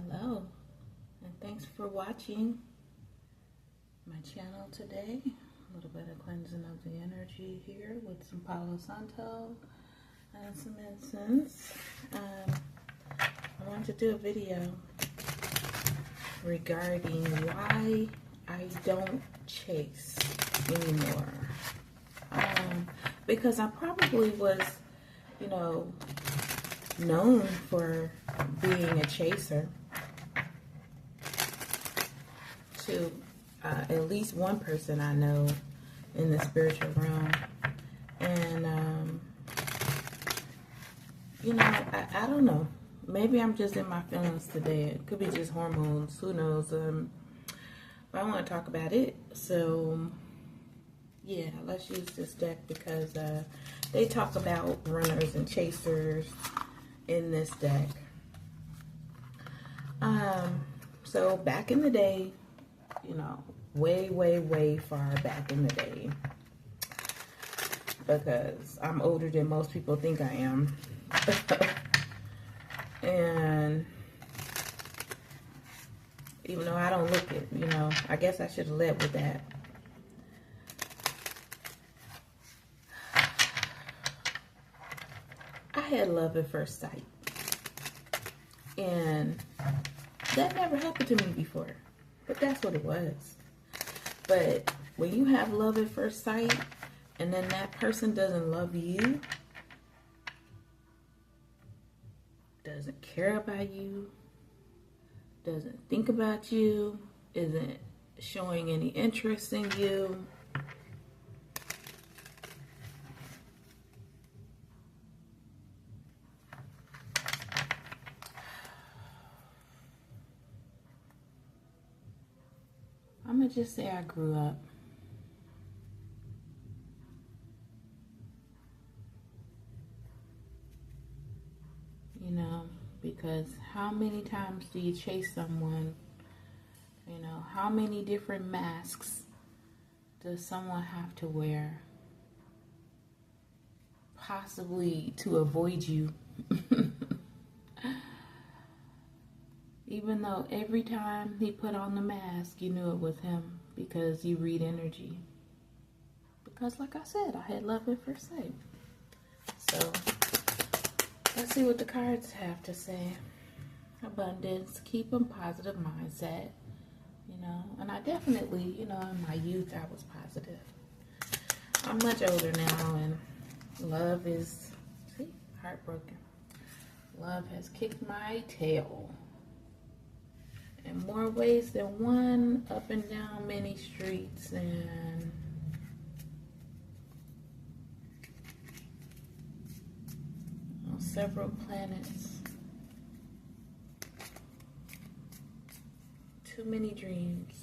Hello, and thanks for watching my channel today. A little bit of cleansing of the energy here with some Palo Santo and some incense. I wanted to do a video regarding why I don't chase anymore. Because I probably was, known for being a chaser to at least one person I know in the spiritual realm. And, I don't know. Maybe I'm just in my feelings today. It could be just hormones. Who knows? But I want to talk about it. So, yeah, let's use this deck because they talk about runners and chasers in this deck. So back in the day, way far back in the day, because I'm older than most people think I am. And even though I don't look it, I guess I should have led with that. I had love at first sight. And that never happened to me before. But that's what it was. But when you have love at first sight, and then that person doesn't love you, doesn't care about you, doesn't think about you, isn't showing any interest in you, I'm going to just say I grew up. Because how many times do you chase someone? How many different masks does someone have to wear? Possibly to avoid you. Even though every time he put on the mask, you knew it was him because you read energy. Because like I said, I had love at first sight. So, let's see what the cards have to say. Abundance, keep a positive mindset, And I definitely, in my youth, I was positive. I'm much older now, and love is, heartbroken. Love has kicked my tail. In more ways than one, up and down many streets, and on several planets. Too many dreams,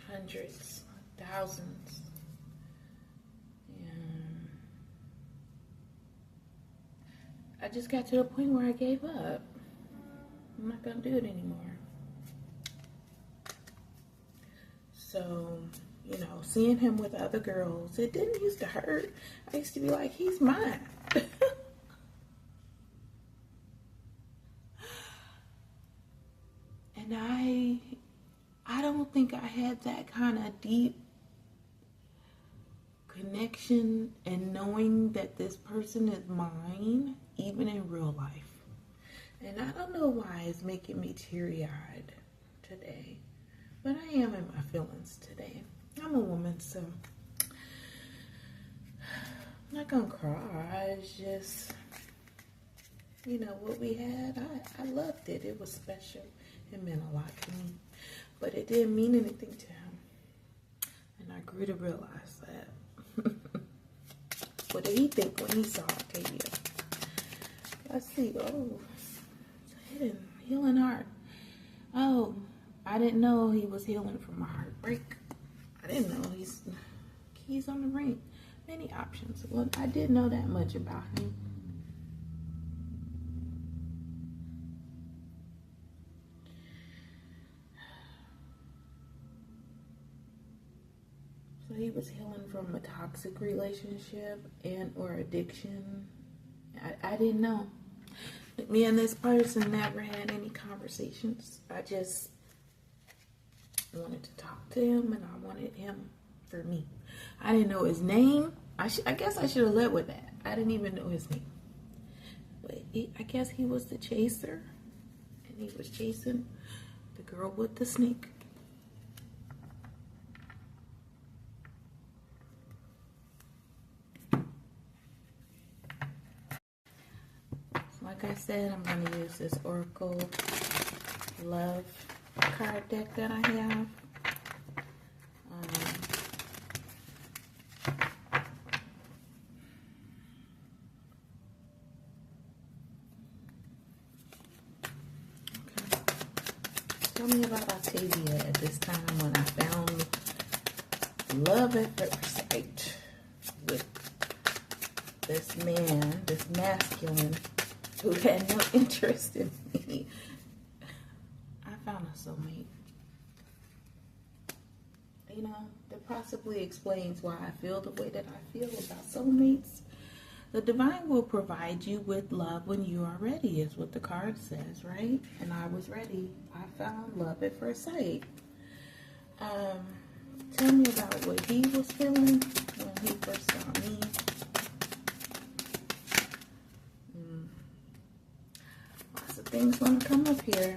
hundreds, thousands. And I just got to a point where I gave up. I'm not going to do it anymore. So, seeing him with other girls, it didn't used to hurt. I used to be like, he's mine. And I don't think I had that kind of deep connection and knowing that this person is mine, even in real life. And I don't know why it's making me teary-eyed today. But I am in my feelings today. I'm a woman, so I'm not gonna cry. It's just, what we had, I loved it. It was special. It meant a lot to me. But it didn't mean anything to him. And I grew to realize that. What did he think when he saw Tavy? Let's see. Oh, it's a healing heart. Oh. I didn't know he was healing from a heartbreak. I didn't know he's keys on the ring. Many options. Well, I didn't know that much about him. So he was healing from a toxic relationship and or addiction. I didn't know. Me and this person never had any conversations. I just wanted to talk to him, and I wanted him for me. I didn't know his name. I guess I should have led with that. I didn't even know his name. But I guess he was the chaser, and he was chasing the girl with the snake. Like I said, I'm going to use this Oracle Love card deck that I have. Okay. Tell me about Octavia at this time when I found love at first sight with this man, this masculine, who had no interest in me. I found a soulmate. You know, that possibly explains why I feel the way that I feel about soulmates. The divine will provide you with love when you are ready, is what the card says, right? And I was ready. I found love at first sight. Tell me about what he was feeling when he first saw me. Things want to come up here.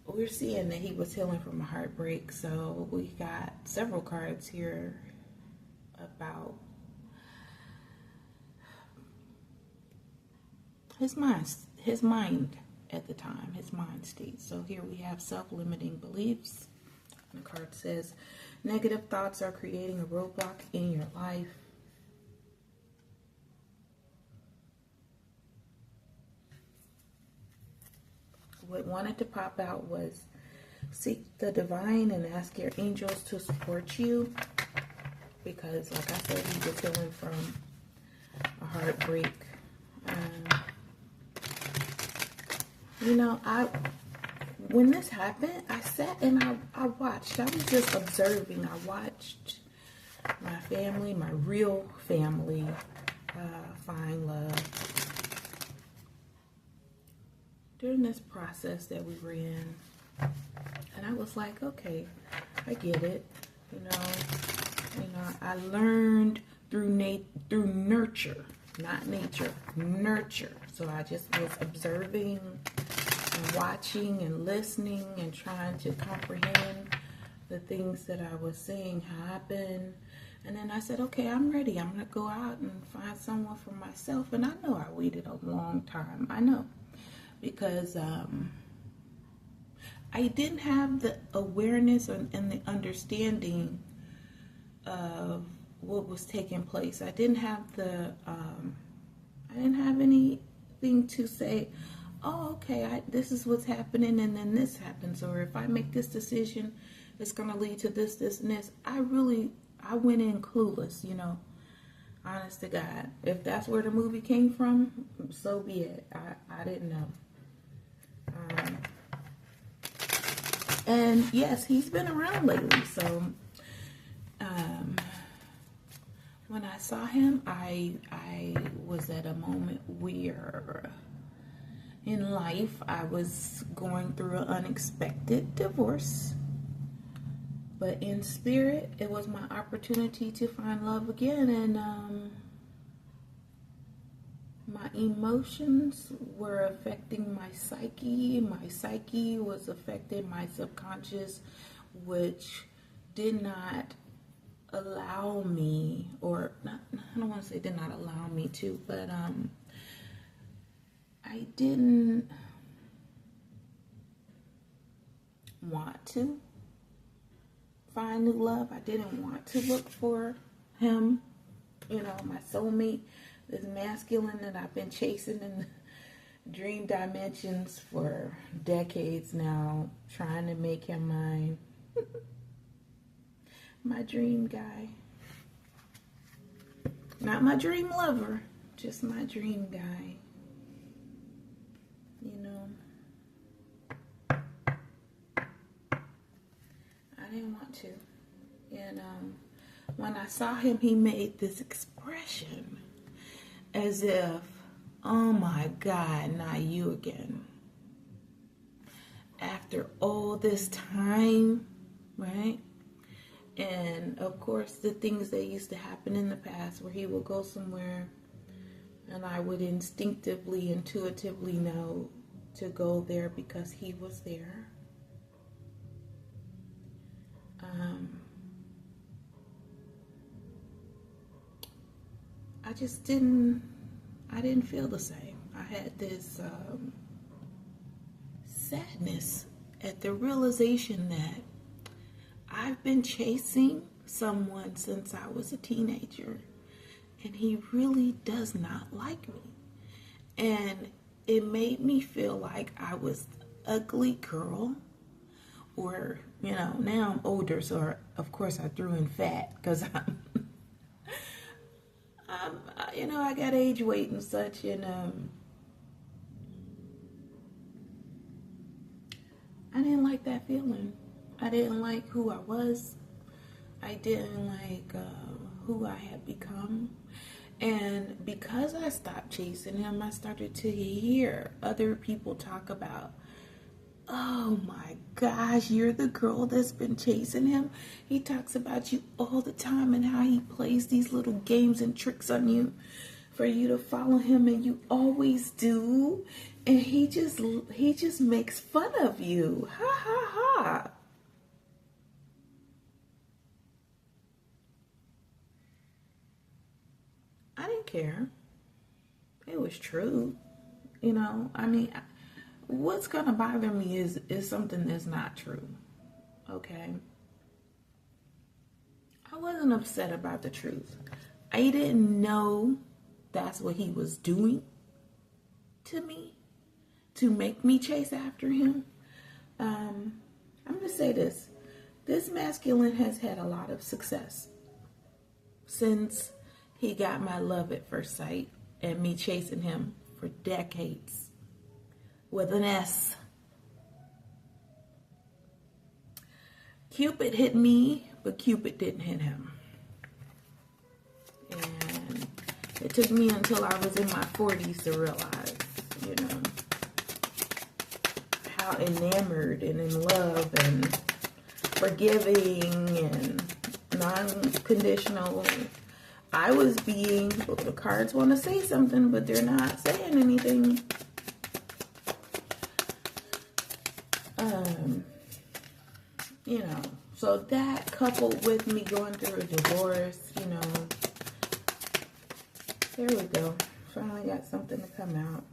We're seeing that he was healing from a heartbreak, so we got several cards here about his mind at the time, his mind state. So here we have self-limiting beliefs. And the card says, negative thoughts are creating a roadblock in your life. What wanted to pop out was seek the divine and ask your angels to support you. Because, like I said, he was healing from a heartbreak. You know, when this happened, I sat and I watched. I was just observing. I watched my family, my real family, find love during this process that we were in. And I was like, okay, I get it. You know, I learned through nurture, not nature, nurture. So I just was observing and watching and listening and trying to comprehend the things that I was seeing happen. And then I said, okay, I'm ready. I'm going to go out and find someone for myself. And I know I waited a long time. I know. Because I didn't have the awareness and the understanding of what was taking place. I didn't have anything to say, oh, okay, this is what's happening, and then this happens, or if I make this decision, it's going to lead to this, this, and this. I went in clueless, you know, honest to God. If that's where the movie came from, so be it. I didn't know. And yes, he's been around lately, so when I saw him, I was at a moment where in life I was going through an unexpected divorce, but in spirit it was my opportunity to find love again. And my emotions were affecting my psyche. My psyche was affecting my subconscious, which did not allow me, or not, I don't want to say did not allow me to, but I didn't want to find new love. I didn't want to look for him, you know, my soulmate, this masculine that I've been chasing in dream dimensions for decades now, trying to make him mine. My dream guy. Not my dream lover, just my dream guy. You know, I didn't want to. And when I saw him, he made this expression as if, oh my God, not you again. After all this time, right? And of course, the things that used to happen in the past where he would go somewhere and I would instinctively, intuitively know to go there because he was there. I just didn't feel the same. I had this sadness at the realization that I've been chasing someone since I was a teenager, and he really does not like me. And it made me feel like I was an ugly girl, or, you know, now I'm older, so of course I threw in fat because you know, I got age weight and such, and I didn't like that feeling. I didn't like who I was. I didn't like who I had become. And because I stopped chasing him, I started to hear other people talk about, oh my gosh, you're the girl that's been chasing him. He talks about you all the time and how he plays these little games and tricks on you for you to follow him, and you always do. And he just makes fun of you. Ha ha ha. I didn't care. It was true. You know, I mean, what's gonna bother me is something that's not true. Okay? I wasn't upset about the truth. I didn't know that's what he was doing to me to make me chase after him. I'm gonna say this. This masculine has had a lot of success since he got my love at first sight and me chasing him for decades with an S. Cupid hit me, but Cupid didn't hit him. And it took me until I was in my 40s to realize, you know, how enamored and in love and forgiving and non-conditional I was being. The cards want to say something, but they're not saying anything. You know, so that coupled with me going through a divorce, you know, there we go. Finally got something to come out.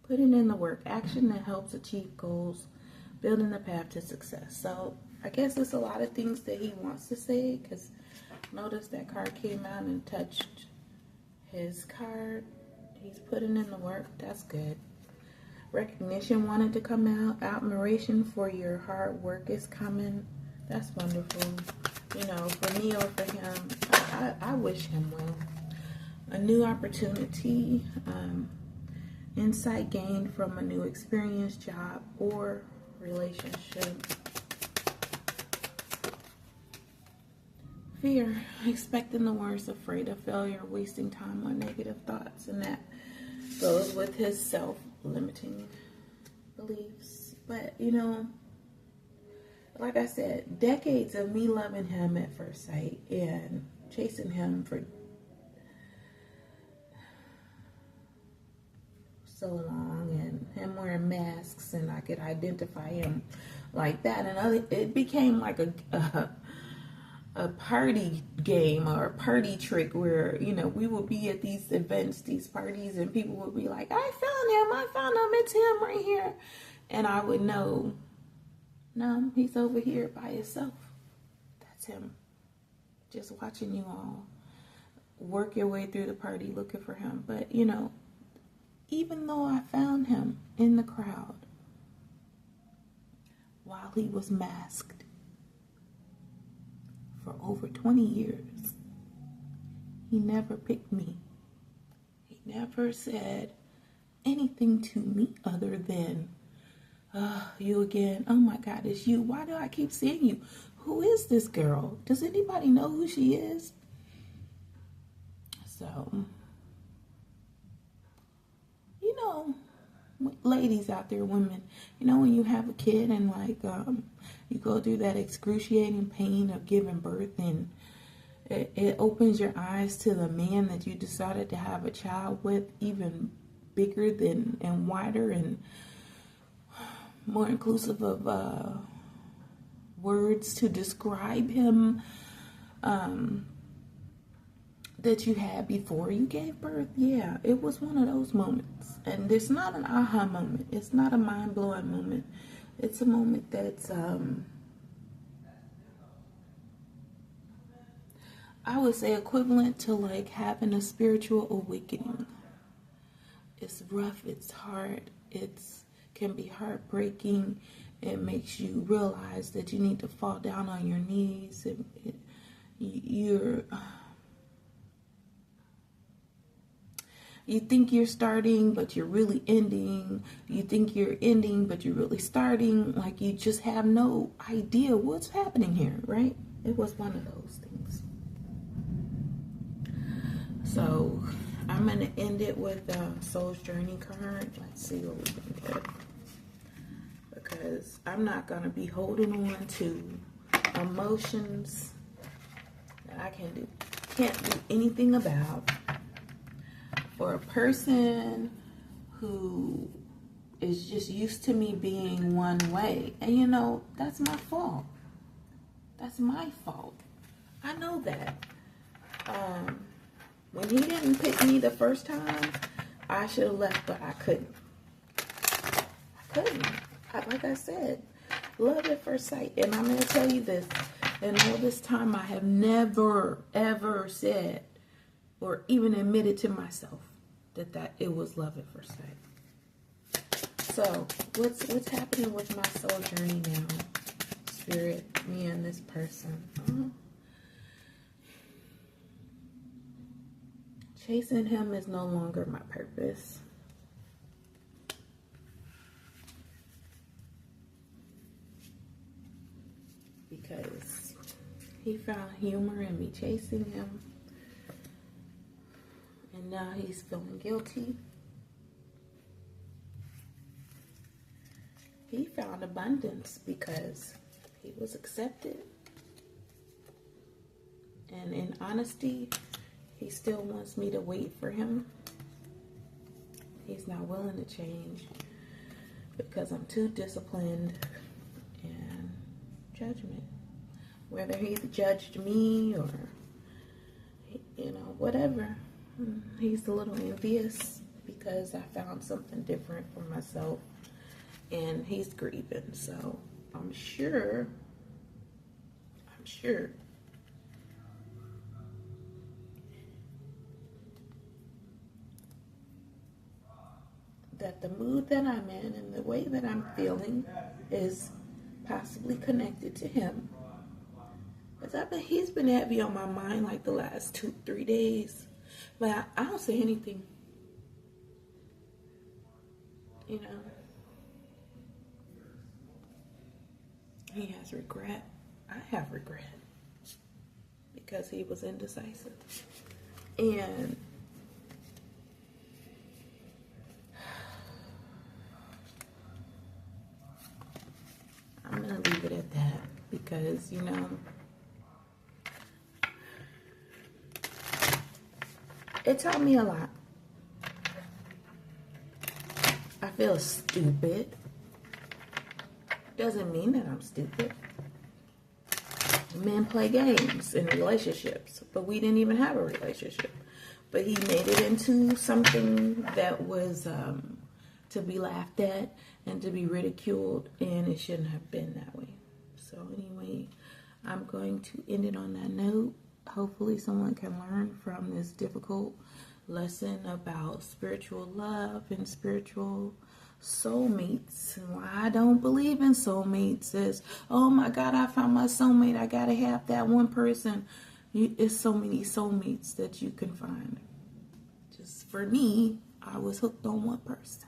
Putting in the work, action that helps achieve goals, building the path to success. So I guess there's a lot of things that he wants to say, because notice that card came out and touched his card. He's putting in the work. That's good. Recognition wanted to come out. Admiration for your hard work is coming. That's wonderful. You know, for me or for him, I wish him well. A new opportunity, insight gained from a new experience, job, or relationship. Fear, expecting the worst, afraid of failure, wasting time on negative thoughts, and that goes with his self-limiting beliefs. But, you know, like I said, decades of me loving him at first sight and chasing him for so long, and him wearing masks, and I could identify him like that, and it became like a party game or a party trick where, you know, we would be at these events, these parties, and people would be like, I found him, it's him right here. And I would know, no, he's over here by himself. That's him. Just watching you all work your way through the party looking for him. But, you know, even though I found him in the crowd while he was masked, for over 20 years, he never picked me. He never said anything to me other than, you again, oh my God, it's you. Why do I keep seeing you? who is this girl? Does anybody know who she is? So, you know, ladies out there, women, you know, when you have a kid and like you go through that excruciating pain of giving birth, and it opens your eyes to the man that you decided to have a child with, even bigger than and wider and more inclusive of words to describe him that you had before you gave birth. Yeah, it was one of those moments. And it's not an aha moment. It's not a mind-blowing moment. It's a moment that's, I would say, equivalent to like having a spiritual awakening. It's rough, it's hard, can be heartbreaking. It makes you realize that you need to fall down on your knees. You think you're starting, but you're really ending. You think you're ending, but you're really starting. Like you just have no idea what's happening here, right? It was one of those things. So I'm going to end it with Soul's Journey card. Let's see what we can get. Because I'm not going to be holding on to emotions that I can't do anything about. For a person who is just used to me being one way. And you know, that's my fault. That's my fault. I know that. When he didn't pick me the first time, I should have left, but I couldn't. Like I said, love at first sight. And I'm going to tell you this. In all this time, I have never, ever said or even admitted to myself that it was love at first sight. So, what's happening with my soul journey now? Spirit, me and this person. Chasing him is no longer my purpose. Because he found humor in me chasing him. And now he's feeling guilty. He found abundance because he was accepted. And in honesty, he still wants me to wait for him. He's not willing to change because I'm too disciplined and judgment. Whether he judged me or, you know, whatever. He's a little envious because I found something different for myself. And he's grieving. So I'm sure that the mood that I'm in and the way that I'm feeling is possibly connected to him. Because he's been heavy on my mind like the last 2-3 days. But I don't say anything. You know. He has regret. I have regret. Because he was indecisive. And I'm going to leave it at that. Because, you know, it taught me a lot. I feel stupid. Doesn't mean that I'm stupid. Men play games in relationships, but we didn't even have a relationship. But he made it into something that was to be laughed at and to be ridiculed, and it shouldn't have been that way. So anyway, I'm going to end it on that note. Hopefully someone can learn from this difficult lesson about spiritual love and spiritual soulmates. And why I don't believe in soulmates is, oh my God, I found my soulmate. I gotta have that one person. It's so many soulmates that you can find. Just for me, I was hooked on one person.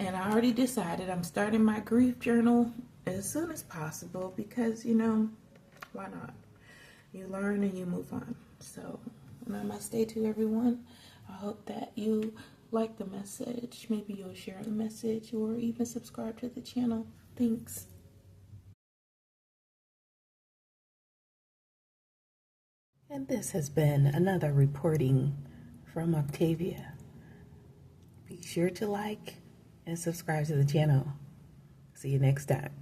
And I already decided I'm starting my grief journal as soon as possible because, you know, why not? You learn and you move on. So, namaste to everyone. I hope that you like the message. Maybe you'll share the message or even subscribe to the channel. Thanks. And this has been another reporting from Octavia. Be sure to like and subscribe to the channel. See you next time.